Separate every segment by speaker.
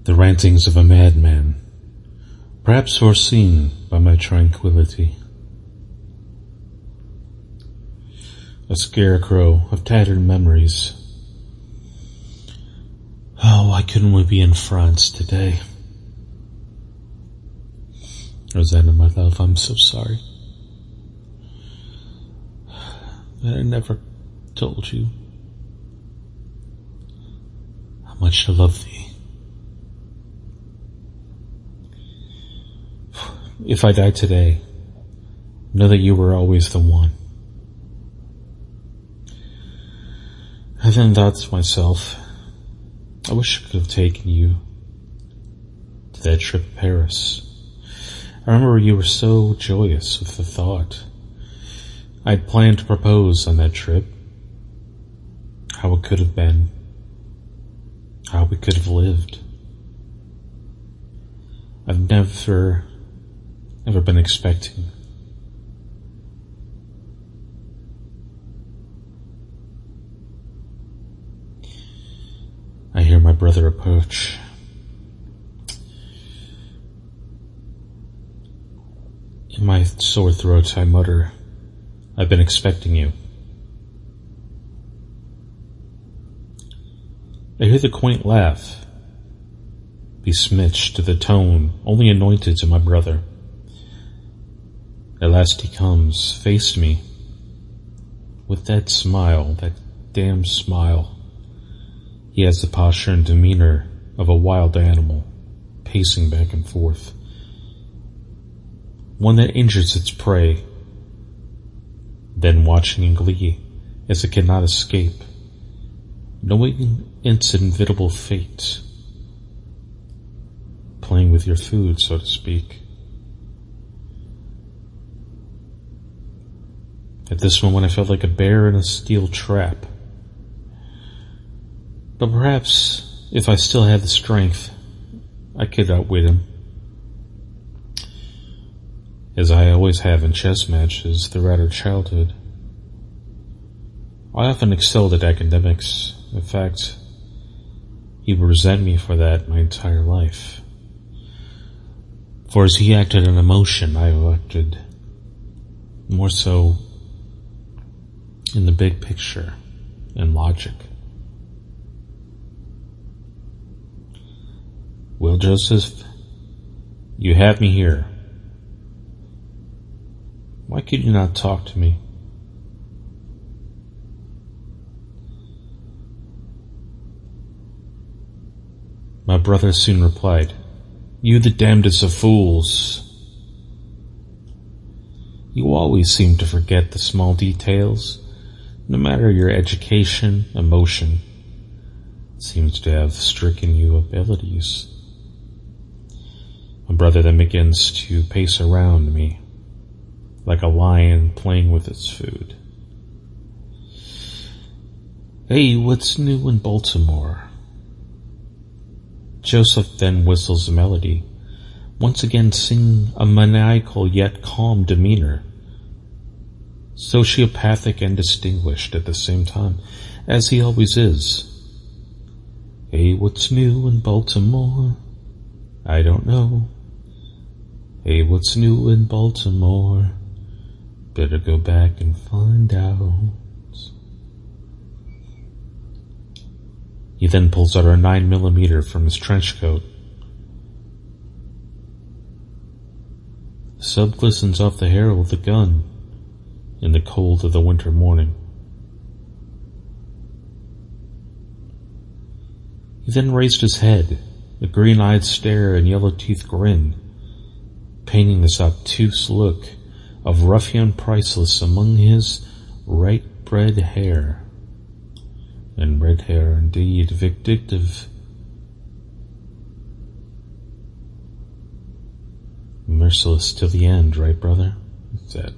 Speaker 1: The rantings of a madman, perhaps foreseen by my tranquility. A scarecrow of tattered memories. Oh, why couldn't we be in France today? Rosanna, my love, I'm so sorry. I never told you how much I love thee. If I die today, know that you were always the one. I then thought to myself, I wish I could have taken you to that trip to Paris. I remember you were so joyous with the thought. I'd planned to propose on that trip. How it could have been. How we could have lived. I've never been expecting. I hear my brother approach. In my sore throat, I mutter, I've been expecting you. I hear the quaint laugh, besmirched to the tone only anointed to my brother. At last he comes, face to me, with that smile, that damn smile. He has the posture and demeanor of a wild animal, pacing back and forth. One that injures its prey, then watching in glee as it cannot escape, knowing its inevitable fate, playing with your food, so to speak. At this moment I felt like a bear in a steel trap. But perhaps, if I still had the strength, I could outwit him. As I always have in chess matches throughout our childhood. I often excelled at academics. In fact, he would resent me for that my entire life. For as he acted on emotion, I acted more so in the big picture and logic. Well, Joseph, you have me here. Why could you not talk to me? My brother soon replied, You the damnedest of fools. You always seem to forget the small details, no matter your education, emotion. It seems to have stricken you abilities. My brother then begins to pace around me, like a lion playing with its food. Hey, what's new in Baltimore? Joseph then whistles a melody, once again singing a maniacal yet calm demeanor, sociopathic and distinguished at the same time, as he always is. Hey, what's new in Baltimore? I don't know. Hey, what's new in Baltimore? Better go back and find out. He then pulls out a 9mm from his trench coat. The sub glistens off the barrel of the gun in the cold of the winter morning. He then raised his head, a green-eyed stare and yellow-teethed grin, painting this obtuse look of ruffian priceless among his right-bred hair. And red hair indeed, vindictive, merciless till the end, right, brother? He said.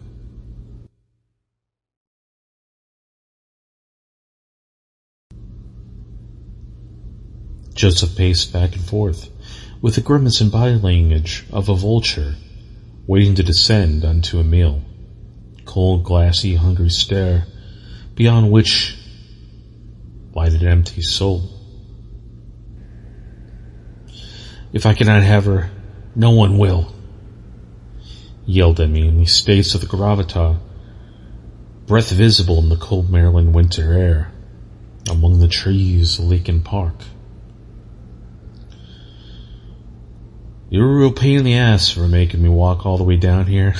Speaker 1: Joseph paced back and forth, with the grimace and body language of a vulture waiting to descend unto a meal. Cold, glassy, hungry stare, beyond which lied an empty soul. If I cannot have her, no one will. He yelled at me in the states of the gravita, breath visible in the cold Maryland winter air, among the trees of Lincoln Park. You're a real pain in the ass for making me walk all the way down here.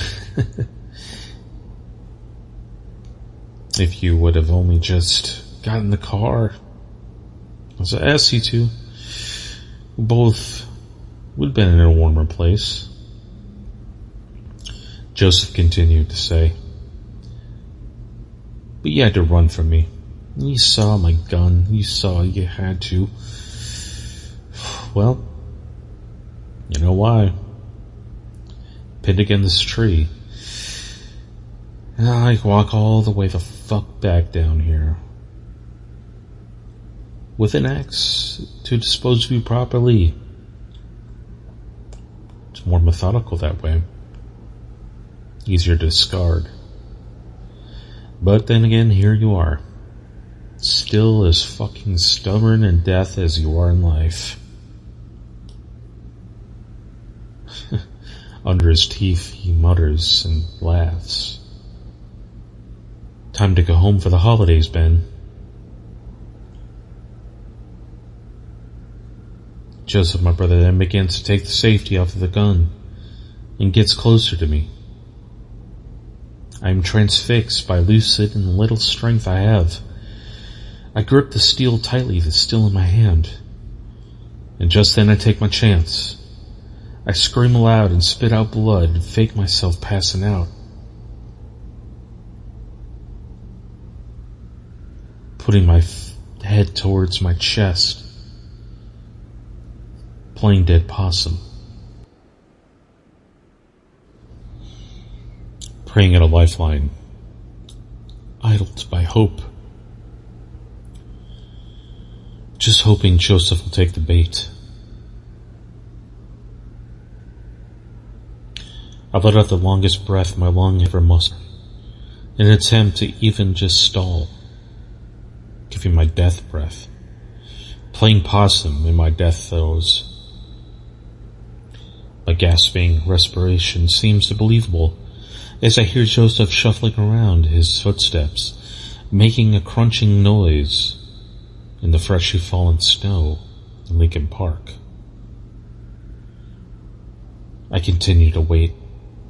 Speaker 1: If you would have only just gotten in the car, as I asked you to, we both would have been in a warmer place. Joseph continued to say, but you had to run from me. You saw my gun. You saw you had to. Well, you know why? Pinned against this tree. And I walk all the way the fuck back down here. With an axe to dispose of you properly. It's more methodical that way. Easier to discard. But then again, here you are. Still as fucking stubborn in death as you are in life. Under his teeth, he mutters and laughs. Time to go home for the holidays, Ben. Joseph, my brother, then begins to take the safety off of the gun and gets closer to me. I am transfixed by lucid and little strength I have. I grip the steel tightly that's still in my hand. And just then I take my chance. I scream aloud and spit out blood and fake myself passing out. Putting my head towards my chest. Playing dead possum. Praying at a lifeline. Idled by hope. Just hoping Joseph will take the bait. I let out the longest breath my lung ever mustered, in an attempt to even just stall, giving my death breath, playing possum in my death throes. My gasping respiration seems believable as I hear Joseph shuffling around his footsteps, making a crunching noise in the freshly fallen snow in Lincoln Park. I continue to wait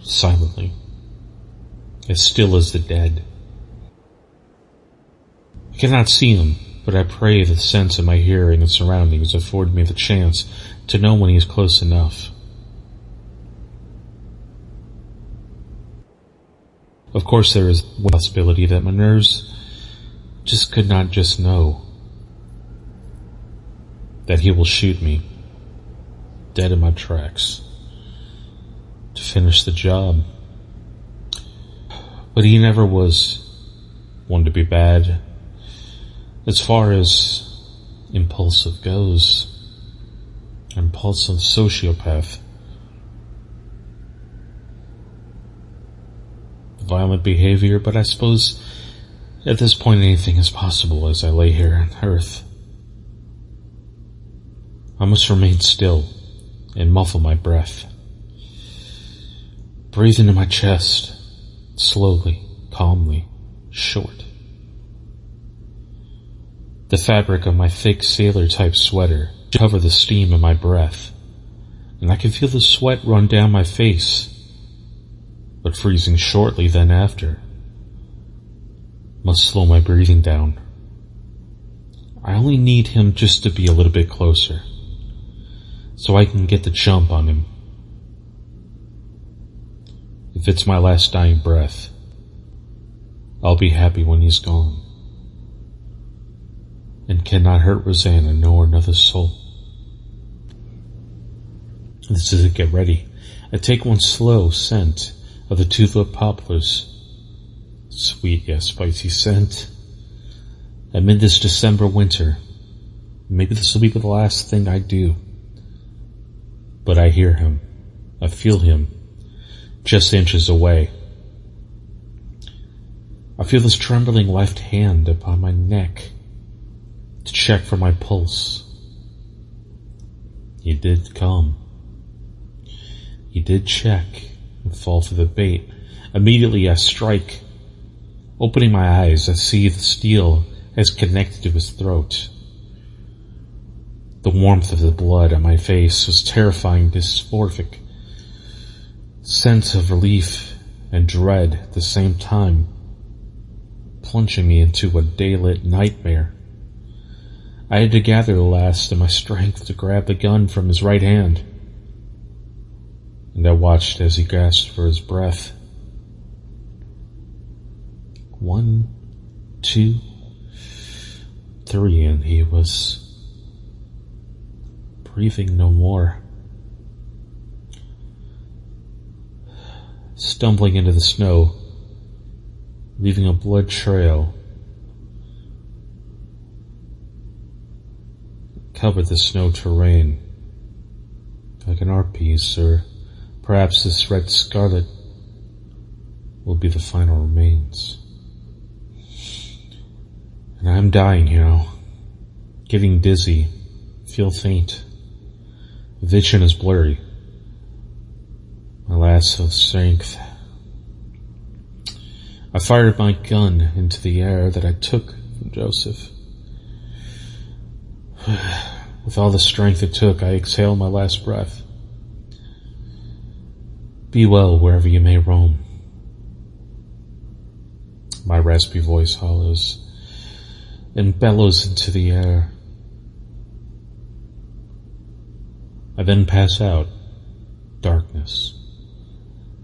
Speaker 1: silently, as still as the dead. I cannot see him, but I pray the sense of my hearing and surroundings afford me the chance to know when he is close enough. Of course, there is one possibility that my nerves just could not just know that he will shoot me dead in my tracks to finish the job. But he never was one to be bad. As far as impulsive goes, an impulsive sociopath. Violent behavior, but I suppose at this point anything is possible as I lay here on earth. I must remain still and muffle my breath. Breathe into my chest, slowly, calmly, short. The fabric of my thick sailor-type sweater cover the steam in my breath, and I can feel the sweat run down my face, but freezing shortly then after. Must slow my breathing down. I only need him just to be a little bit closer, so I can get the jump on him. If it's my last dying breath, I'll be happy when he's gone, and cannot hurt Rosanna nor another soul. This is it, get ready. I take one slow scent of the tulip poplars. Sweet yet spicy scent. Amid this December winter, maybe this will be the last thing I do. But I hear him. I feel him. Just inches away. I feel this trembling left hand upon my neck to check for my pulse. You did come. You did check and fall for the bait. Immediately I strike. Opening my eyes, I see the steel has connected to his throat. The warmth of the blood on my face was terrifying, dysphoric. Sense of relief and dread at the same time, plunging me into a daylit nightmare. I had to gather the last of my strength to grab the gun from his right hand, and I watched as he gasped for his breath. 1, 2, 3, and he was breathing no more. Stumbling into the snow, leaving a blood trail, covered the snow terrain like an art piece, or perhaps this red scarlet will be the final remains. And I'm dying, getting dizzy, feel faint. Vision is blurry. My last of strength. I fired my gun into the air that I took from Joseph. With all the strength it took, I exhaled my last breath. Be well wherever you may roam. My raspy voice hollows and bellows into the air. I then pass out. Darkness.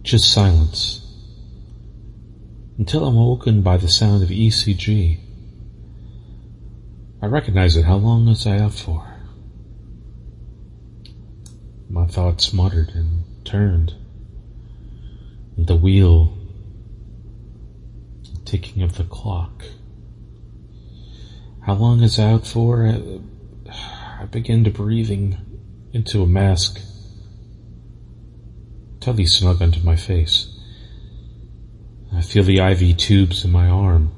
Speaker 1: Just silence. Until I'm awoken by the sound of ECG. I recognize it. How long was I out for? My thoughts muttered and turned. And the wheel, the ticking of the clock. How long is I out for? I begin to breathing into a mask. Tubby snug onto my face. I feel the IV tubes in my arm.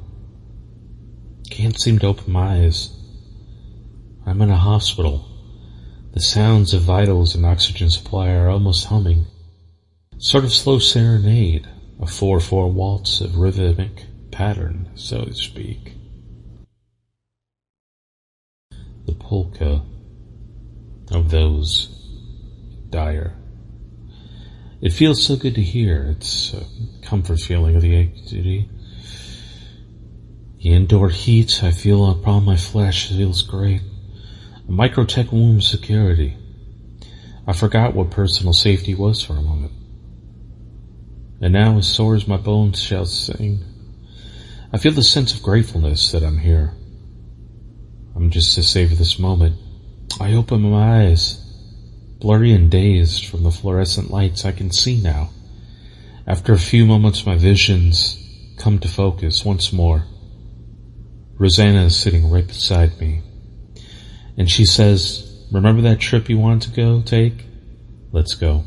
Speaker 1: Can't seem to open my eyes. I'm in a hospital. The sounds of vitals and oxygen supply are almost humming. Sort of slow serenade, a 4/4 waltz of rhythmic pattern, so to speak. The polka of those dire. It feels so good to hear. It's a comfort feeling of the activity. The indoor heat I feel upon my flesh feels great. A microtech womb security. I forgot what personal safety was for a moment. And now, as sore as my bones shall sing, I feel the sense of gratefulness that I'm here. I'm just to savor this moment. I open my eyes. Blurry and dazed from the fluorescent lights, I can see now. After a few moments, my visions come to focus once more. Rosanna is sitting right beside me. And she says, remember that trip you wanted to take? Let's go.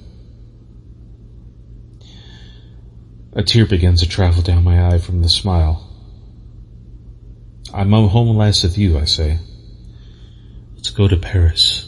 Speaker 1: A tear begins to travel down my eye from the smile. I'm home last with you, I say. Let's go to Paris.